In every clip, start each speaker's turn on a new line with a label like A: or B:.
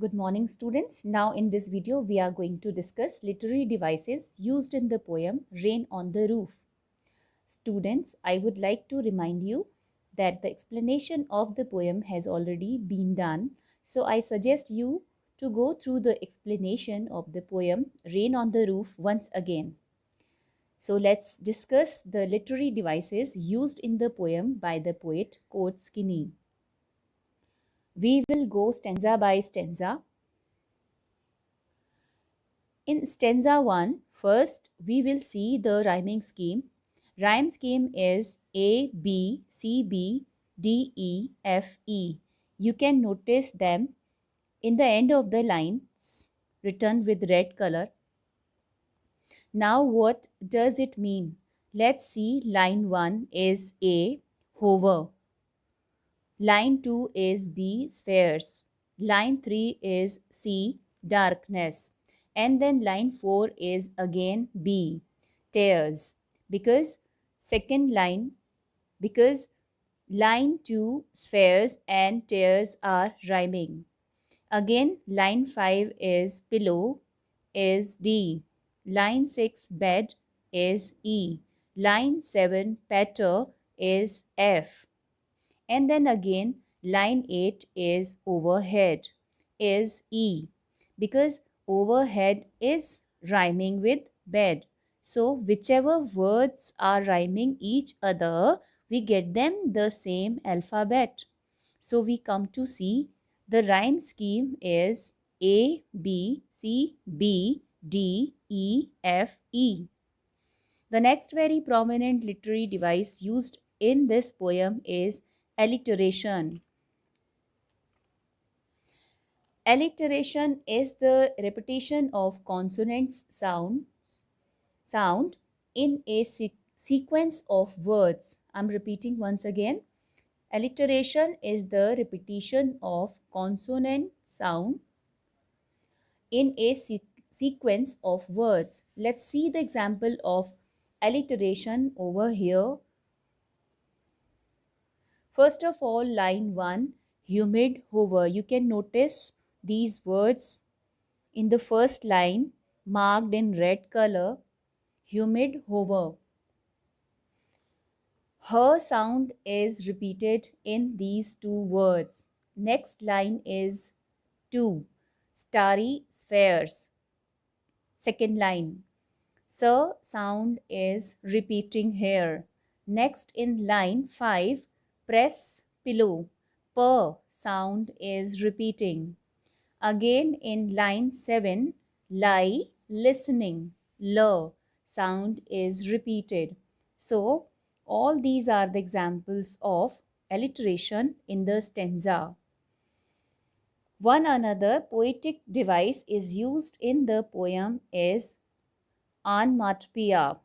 A: Good morning, students. Now in this video we are going to discuss literary devices used in the poem Rain on the Roof. Students, I would like to remind you that the explanation of the poem has already been done. So I suggest you to go through the explanation of the poem Rain on the Roof once again. So let's discuss the literary devices used in the poem by the poet Court Skinney. We will go stanza by stanza. In stanza 1, first we will see the rhyming scheme. Rhyme scheme is A, B, C, B, D, E, F, E. You can notice them in the end of the lines written with red color. Now what does it mean? Let's see. Line 1 is A, hover. Line 2 is B, spheres. Line 3 is C, darkness. And then line 4 is again B, tears. Because line 2, spheres and tears are rhyming. Again, line 5 is pillow, is D. Line 6, bed, is E. Line 7, patter, is F. And then again, line 8 is overhead, is E. Because overhead is rhyming with bed. So whichever words are rhyming each other, we get them the same alphabet. So we come to see the rhyme scheme is A, B, C, B, D, E, F, E. The next very prominent literary device used in this poem is alliteration. Alliteration is the repetition of consonants sound in a sequence of words. I'm repeating once again. Alliteration is the repetition of consonant sound in a sequence of words. Let's see the example of alliteration over here. First of all, line 1, humid, hover. You can notice these words in the first line marked in red color, humid, hover. Her sound is repeated in these two words. Next line is 2, starry spheres. Second line, sir sound is repeating here. Next in line 5, press pillow. Per sound is repeating. Again in line 7, lie listening. L sound is repeated. So all these are the examples of alliteration in the stanza. One another poetic device is used in the poem is onomatopoeia.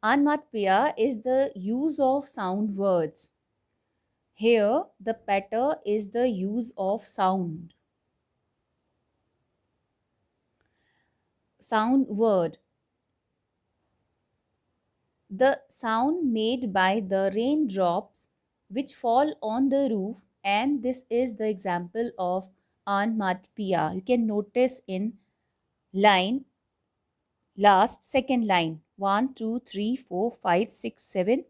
A: Onomatopoeia is the use of sound words. Here, the patter is the use of sound. Sound word. The sound made by the raindrops which fall on the roof, and this is the example of onomatopoeia. You can notice in line last second line 1 2 3 4 5 6 7.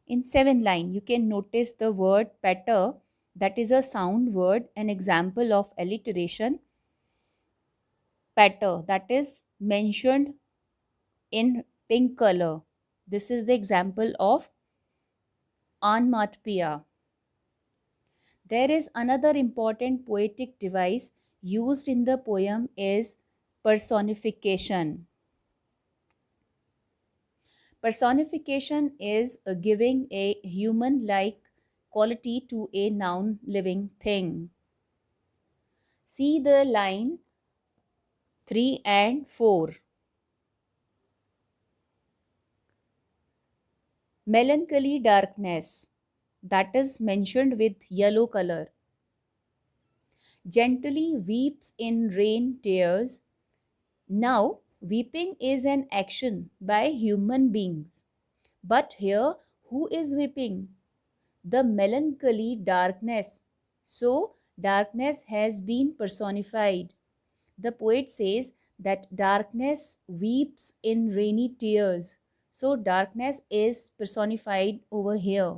A: In 7 line you can notice the word patter, that is a sound word, an example of alliteration. Patter, that is mentioned in pink color. This is the example of onomatopoeia. There is another important poetic device used in the poem is personification. Personification is giving a human-like quality to a noun living thing. See the line 3 and 4. Melancholy darkness, that is mentioned with yellow color. Gently weeps in rain tears. Now, weeping is an action by human beings. But here, who is weeping? the melancholy darkness. So, darkness has been personified. The poet says that darkness weeps in rainy tears. So, darkness is personified over here.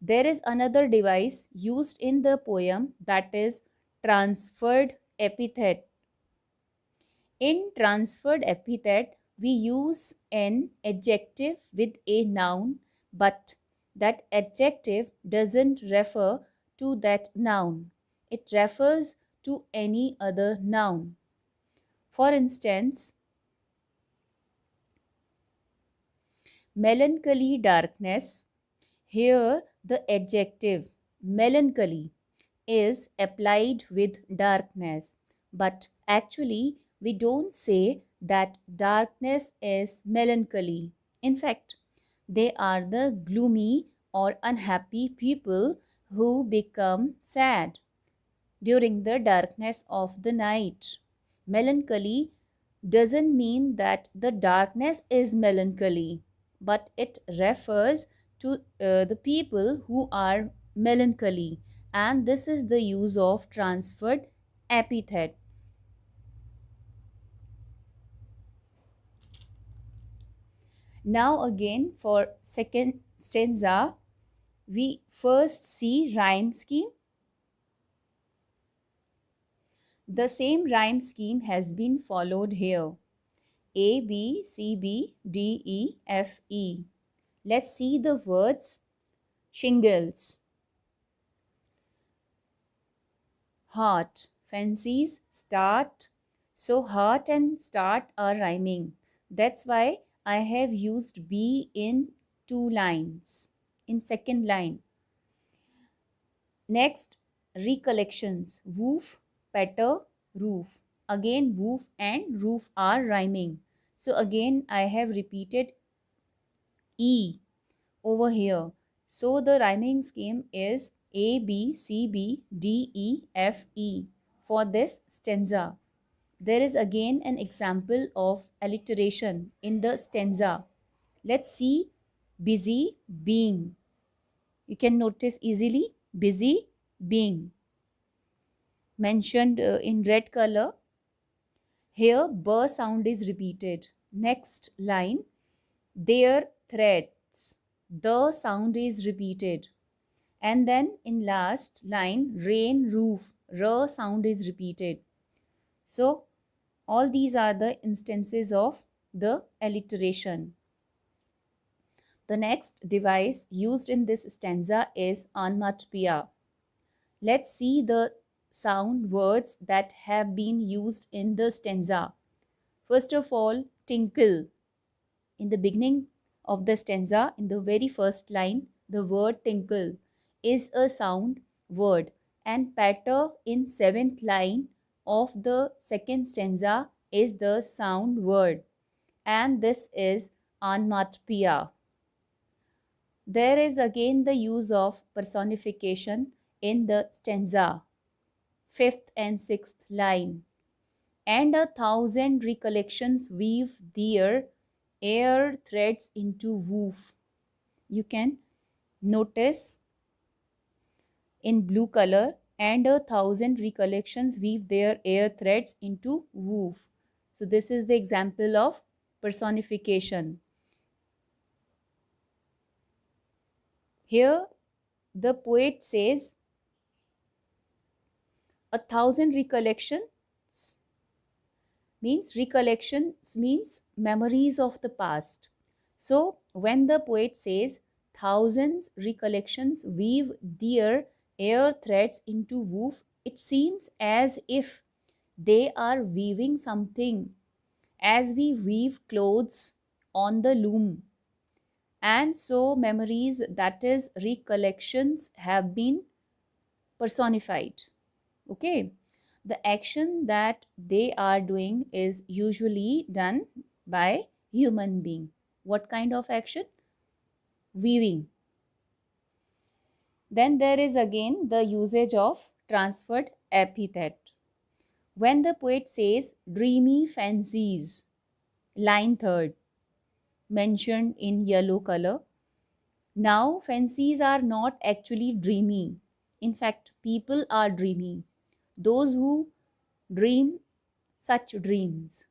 A: There is another device used in the poem, that is transferred epithet. In transferred epithet, we use an adjective with a noun, but that adjective doesn't refer to that noun. It refers to any other noun. For instance, melancholy darkness. Here, the adjective melancholy is applied with darkness, but actually, we don't say that darkness is melancholy. In fact, they are the gloomy or unhappy people who become sad during the darkness of the night. Melancholy doesn't mean that the darkness is melancholy, but it refers to the people who are melancholy, and this is the use of transferred epithet. Now again for second stanza, we first see rhyme scheme. The same rhyme scheme has been followed here. A, B, C, B, D, E, F, E. Let's see the words. Shingles, heart, fancies, start. So heart and start are rhyming. That's why I have used B in two lines, in second line. Next, recollections, woof, petter, roof. Again, woof and roof are rhyming. So again, I have repeated E over here. So the rhyming scheme is A, B, C, B, D, E, F, E for this stanza. There is again an example of alliteration in the stanza. Let's see busy being. You can notice easily busy being mentioned in red color. Here b sound is repeated. Next line, their threads, the sound is repeated. And then in last line, rain, roof, r sound is repeated. So all these are the instances of the alliteration. The next device used in this stanza is onomatopoeia. Let's see the sound words that have been used in the stanza. First of all, tinkle. In the beginning of the stanza, in the very first line, the word tinkle is a sound word, and patter in seventh line of the second stanza is the sound word, and this is onomatopoeia. There is again the use of personification in the stanza, fifth and sixth line. And 1,000 recollections weave their air threads into woof. You can notice in blue color, and 1,000 recollections weave their air threads into woof. So this is the example of personification. Here the poet says 1,000 recollections means memories of the past. So when the poet says thousands recollections weave their air threads into woof, it seems as if they are weaving something, as we weave clothes on the loom. And so memories, that is recollections, have been personified. Okay, the action that they are doing is usually done by human being. What kind of action? Weaving. Then there is again the usage of transferred epithet. When the poet says dreamy fancies, line third, mentioned in yellow color, Now, fancies are not actually dreamy. In fact, people are dreamy. Those who dream such dreams.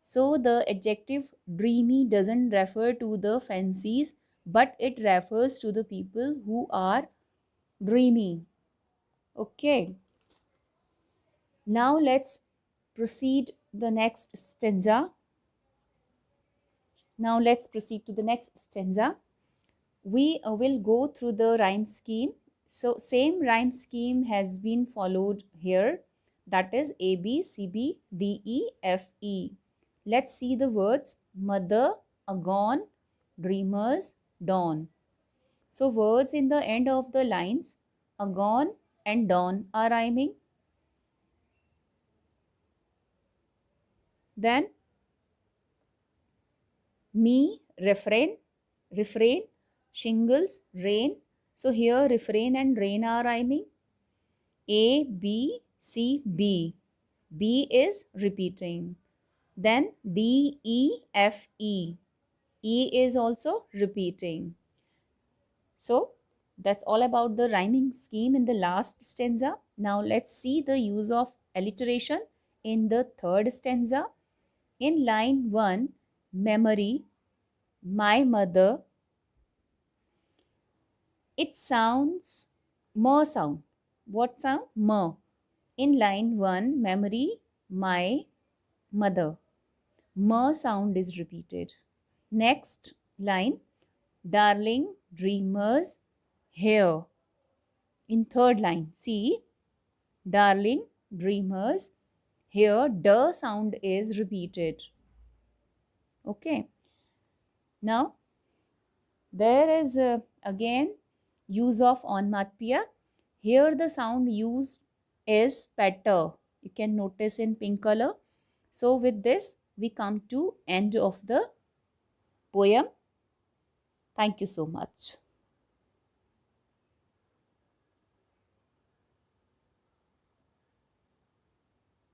A: So, the adjective dreamy doesn't refer to the fancies, but it refers to the people who are dreamy. Okay. Now, let's proceed the next stanza. Now, let's proceed to the next stanza. We will go through the rhyme scheme. So same rhyme scheme has been followed here, that is A, B, C, B, D, E, F, E. Let's see the words mother, agone, dreamers, dawn. So words in the end of the lines agone and dawn are rhyming. Then me, refrain, shingles, rain. So here refrain and rain are rhyming. A, B, C, B. B is repeating. Then D, E, F, E. E is also repeating. So that's all about the rhyming scheme in the last stanza. Now let's see the use of alliteration in the third stanza. In line 1, memory, my mother, it sounds mer sound. What sound? Mer. In line 1, memory, my mother. Mer sound is repeated. Next line, darling, dreamers, here. In third line, see, darling, dreamers, here, the sound is repeated. Okay. Now, there is again use of onomatopoeia. Here the sound used is patter. You can notice in pink color. So with this we come to end of the poem. Thank you so much.